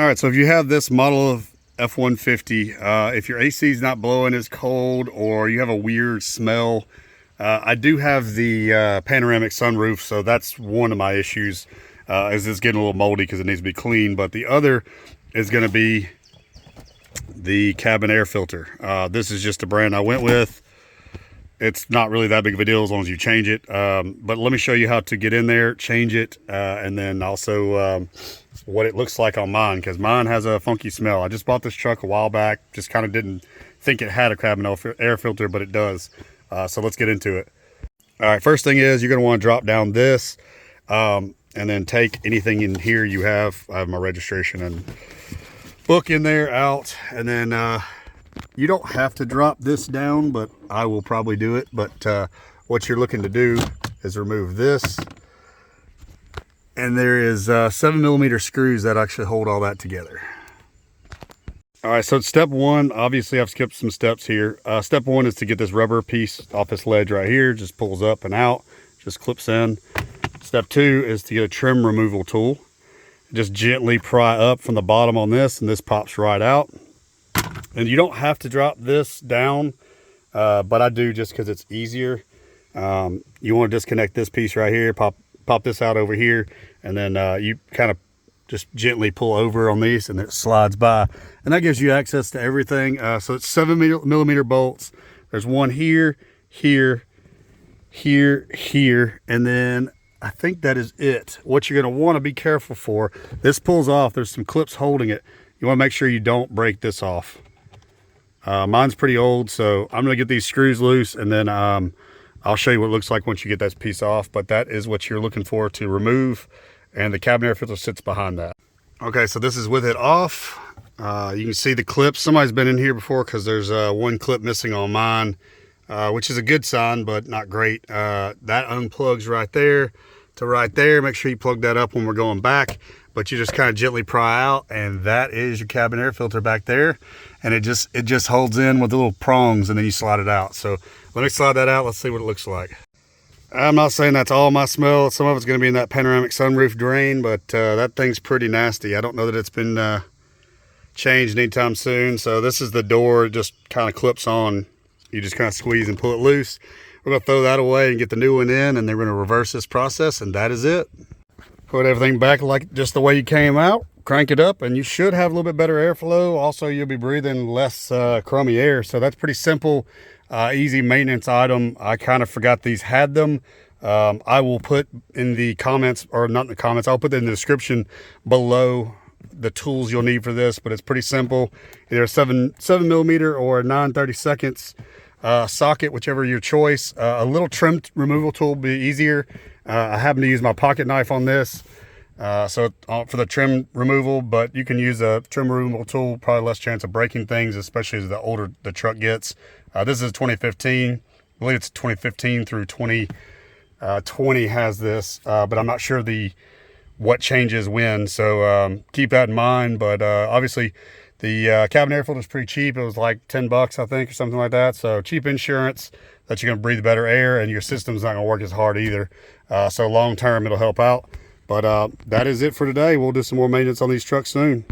All right, so if you have this model of F-150, if your AC is not blowing, it's cold, or you have a weird smell, I do have the panoramic sunroof, so that's one of my issues, is it's getting a little moldy because it needs to be clean. But the other is going to be the cabin air filter. This is just a brand I went with. It's not really that big of a deal as long as you change it. But let me show you how to get in there, change it, and then also what it looks like on mine, because mine has a funky smell. I just bought this truck a while back, just kind of didn't think it had a cabin air filter, but it does. So let's get into it. All right, first thing is you're going to want to drop down this and then take anything in here you have. I have my registration and book in there out, and then you don't have to drop this down, but I will probably do it. But what you're looking to do is remove this, and there is 7mm screws that actually hold all that together. All right, so step one, obviously I've skipped some steps here. Step one is to get this rubber piece off this ledge right here. Just pulls up and out, just clips in. Step two is to get a trim removal tool. Just gently pry up from the bottom on this, and this pops right out. And you don't have to drop this down, but I do just because it's easier. You want to disconnect this piece right here, pop this out over here, and then you kind of just gently pull over on these, and it slides by, and that gives you access to everything. So it's 7mm bolts. There's one here, here, here, here, and then I think that is it. What you're going to want to be careful for, this pulls off, there's some clips holding it. You want to make sure you don't break this off. Mine's pretty old, so I'm going to get these screws loose, and then I'll show you what it looks like once you get that piece off. But that is what you're looking for to remove, and the cabin air filter sits behind that. Okay, so this is with it off. You can see the clips. Somebody's been in here before because there's one clip missing on mine, which is a good sign, but not great. That unplugs right there to right there. Make sure you plug that up when we're going back, but you just kind of gently pry out, and that is your cabin air filter back there. And it just holds in with the little prongs, and then you slide it out. So let me slide that out. Let's see what it looks like. I'm not saying that's all my smell. Some of it's going to be in that panoramic sunroof drain, but that thing's pretty nasty. I don't know that it's been changed anytime soon. So this is the door. It just kind of clips on. You just kind of squeeze and pull it loose. We're going to throw that away and get the new one in, and then we're going to reverse this process, and that is it. Put everything back like just the way you came out. Crank it up, and you should have a little bit better airflow. Also, you'll be breathing less crummy air. So that's pretty simple, easy maintenance item. I kind of forgot these had them. I will put in the comments, or not in the comments, I'll put it in the description below the tools you'll need for this. But it's pretty simple. Either a 7mm or a 9/32 socket, whichever your choice. A little trim removal tool will be easier. I happen to use my pocket knife on this. So for the trim removal, but you can use a trim removal tool, probably less chance of breaking things, especially as the older the truck gets. This is 2015. I believe it's 2015 through 2020 has this, but I'm not sure what changes when. So keep that in mind. But obviously the cabin air filter is pretty cheap. It was like 10 bucks, I think, or something like that. So cheap insurance that you're going to breathe better air, and your system's not going to work as hard either. So long term, it'll help out. But that is it for today. We'll do some more maintenance on these trucks soon.